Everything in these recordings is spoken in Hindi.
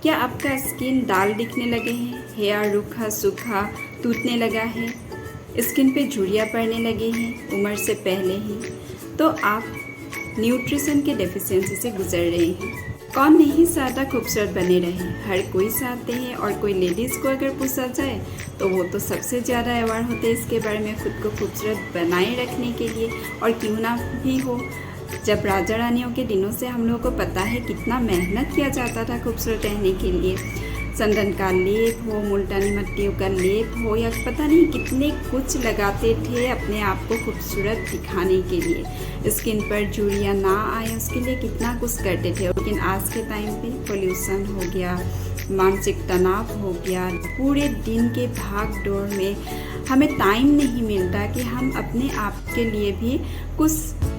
क्या आपका स्किन डाल दिखने लगे हैं, हेयर रूखा सूखा टूटने लगा है, स्किन पे झुर्रियाँ पड़ने लगे हैं उम्र से पहले ही, तो आप न्यूट्रिशन के डेफिशिएंसी से गुजर रहे हैं। कौन नहीं चाहता खूबसूरत बने रहे, हर कोई चाहते हैं। और कोई लेडीज़ को अगर पूछा जाए तो वो तो सबसे ज़्यादा अवेयर होते हैं इसके बारे में, खुद को खूबसूरत बनाए रखने के लिए। और क्यों ना भी हो, जब राजा रानियों के दिनों से हम लोगों को पता है कितना मेहनत किया जाता था खूबसूरत रहने के लिए। चंदन का लेप हो, मुल्तानी मिट्टियों का लेप हो, या पता नहीं कितने कुछ लगाते थे अपने आप को खूबसूरत दिखाने के लिए, स्किन पर झुर्रियाँ ना आए उसके लिए कितना कुछ करते थे। लेकिन आज के टाइम पे पोल्यूशन हो गया, मानसिक तनाव हो गया, पूरे दिन के भाग दौड़ में हमें टाइम नहीं मिलता कि हम अपने आप के लिए भी कुछ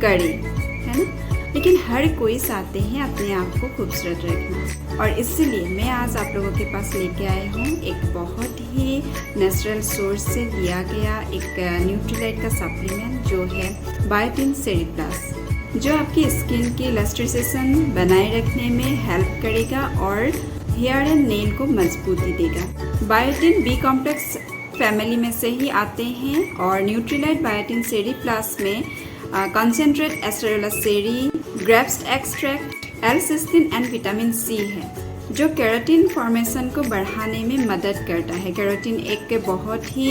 करें, है ना। लेकिन हर कोई चाहते हैं अपने आप को खूबसूरत रखना। और इसलिए मैं आज आप लोगों के पास लेके आई हूँ एक बहुत ही नेचुरल सोर्स से लिया गया एक न्यूट्रीलाइट का सप्लीमेंट, जो है बायोटिन सेरी प्लस, जो आपकी स्किन की लस्ट्रेशन बनाए रखने में हेल्प करेगा और हेयर एंड नेल को मजबूती देगा। बायोटिन बी कॉम्प्लेक्स फैमिली में से ही आते हैं और न्यूट्रीलाइट बायोटिन सेरी प्लस में concentrate acerola cherry, grapes extract, L-cysteine and vitamin C है, जो केराटिन फॉर्मेशन को बढ़ाने में मदद करता है। केराटिन एक बहुत ही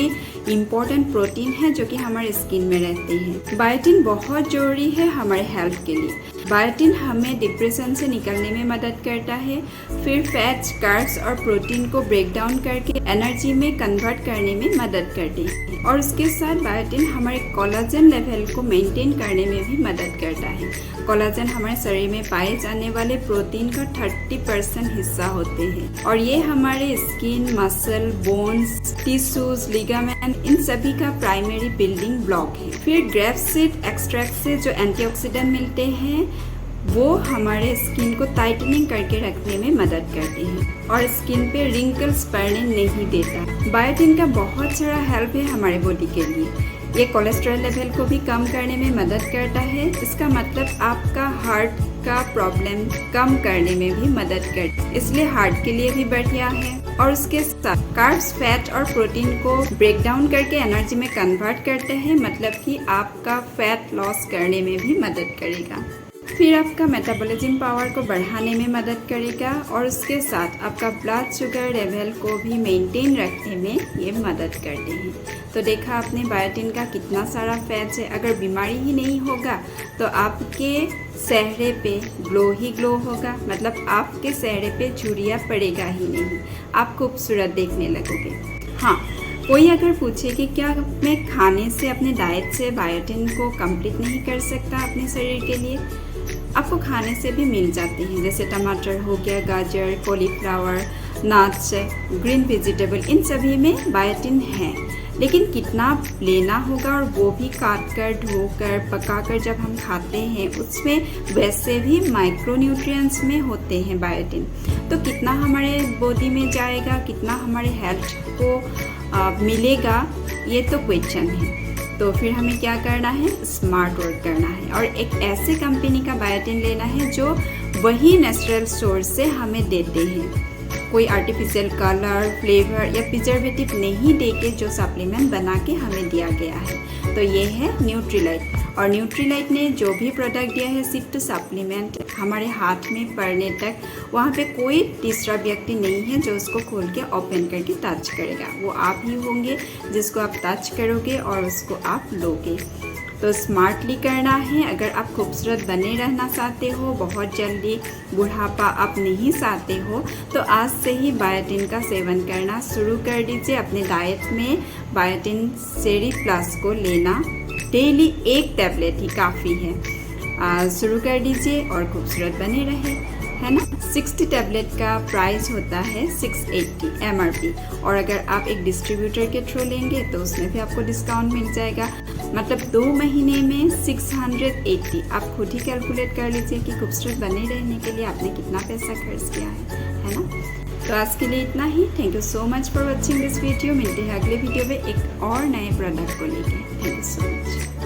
इम्पोर्टेंट प्रोटीन है जो कि हमारे स्किन में रहते हैं। बायोटिन बहुत ज़रूरी है हमारे हेल्थ के लिए। बायोटिन हमें डिप्रेशन से निकलने में मदद करता है, फिर फैट्स, कार्ब्स और प्रोटीन को ब्रेक डाउन करके एनर्जी में कन्वर्ट करने में मदद करती है। और उसके साथ बायोटिन हमारे कोलाजन लेवल को मेंटेन करने में भी मदद करता है। कोलाजन हमारे शरीर में पाए जाने वाले प्रोटीन का 30% हिस्सा होते हैं और ये हमारे skin, muscle, bones, tissues, ligament, इन सभी का प्राइमरी बिल्डिंग ब्लॉक है। फिर ग्रेप सीड एक्सट्रैक्ट से जो एंटीऑक्सीडेंट मिलते हैं वो हमारे स्किन को टाइटनिंग करके रखने में मदद करते हैं और स्किन पे रिंकल्स पड़ने नहीं देता। बायोटिन का बहुत सारा हेल्प है हमारे बॉडी के लिए। ये कोलेस्ट्रॉल लेवल को भी कम करने में मदद करता है। इसका मतलब आपका हार्ट का प्रॉब्लम कम करने में भी मदद करता है, इसलिए हार्ट के लिए भी बढ़िया है। और उसके साथ कार्ब्स, फैट और प्रोटीन को ब्रेक डाउन करके एनर्जी में कन्वर्ट करते हैं, मतलब कि आपका फैट लॉस करने में भी मदद करेगा। फिर आपका मेटाबॉलिज्म पावर को बढ़ाने में मदद करेगा और उसके साथ आपका ब्लड शुगर लेवल को भी मेंटेन रखने में ये मदद करते हैं। तो देखा आपने बायोटिन का कितना सारा फैट्स है। अगर बीमारी ही नहीं होगा तो आपके चेहरे पे ग्लो ही ग्लो होगा, मतलब आपके चेहरे पे झुर्रियाँ पड़ेगा ही नहीं, आप खूबसूरत देखने लगोगे। हाँ, कोई अगर पूछे कि क्या मैं खाने से, अपने डाइट से बायोटिन को कंप्लीट नहीं कर सकता अपने शरीर के लिए, आपको खाने से भी मिल जाते हैं। जैसे टमाटर हो गया, गाजर, कॉलीफ्लावर, नट्स, ग्रीन वेजिटेबल, इन सभी में बायोटिन है। लेकिन कितना लेना होगा, और वो भी काट कर, धोकर, पकाकर जब हम खाते हैं उसमें वैसे भी माइक्रोन्यूट्रिएंट्स में होते हैं बायोटिन। तो कितना हमारे बॉडी में जाएगा, कितना हमारे हेल्थ को मिलेगा, ये तो क्वेश्चन है। तो फिर हमें क्या करना है, स्मार्ट वर्क करना है और एक ऐसे कंपनी का बायोटिन लेना है जो वही नेचुरल सोर्स से हमें देते हैं, कोई आर्टिफिशियल कलर, फ्लेवर या प्रिजर्वेटिव नहीं देके जो सप्लीमेंट बना के हमें दिया गया है। तो ये है न्यूट्रीलाइट। और न्यूट्रीलाइट ने जो भी प्रोडक्ट दिया है, सिर्फ सप्लीमेंट हमारे हाथ में पड़ने तक वहाँ पे कोई तीसरा व्यक्ति नहीं है जो उसको खोल के ओपन करके टच करेगा। वो आप ही होंगे जिसको आप टच करोगे और उसको आप लोगे। तो स्मार्टली करना है। अगर आप खूबसूरत बने रहना चाहते हो, बहुत जल्दी बुढ़ापा आप नहीं चाहते हो, तो आज से ही बायोटिन का सेवन करना शुरू कर दीजिए। अपने डाइट में बायोटिन सेरी प्लस को लेना डेली 1 टैबलेट ही काफ़ी है, शुरू कर दीजिए और खूबसूरत बने रहे, है ना। 60 टैबलेट का प्राइस होता है 680 MRP, और अगर आप एक डिस्ट्रीब्यूटर के थ्रू लेंगे तो उसमें भी आपको डिस्काउंट मिल जाएगा। मतलब 2 महीने में 680। आप खुद ही कैलकुलेट कर लीजिए कि खूबसूरत बने रहने के लिए आपने कितना पैसा खर्च किया है ना। तो आज के लिए इतना ही। Thank you so much for watching this video. मिलते हैं अगले वीडियो में एक और नए प्रोडक्ट को लेके। Thank you so much.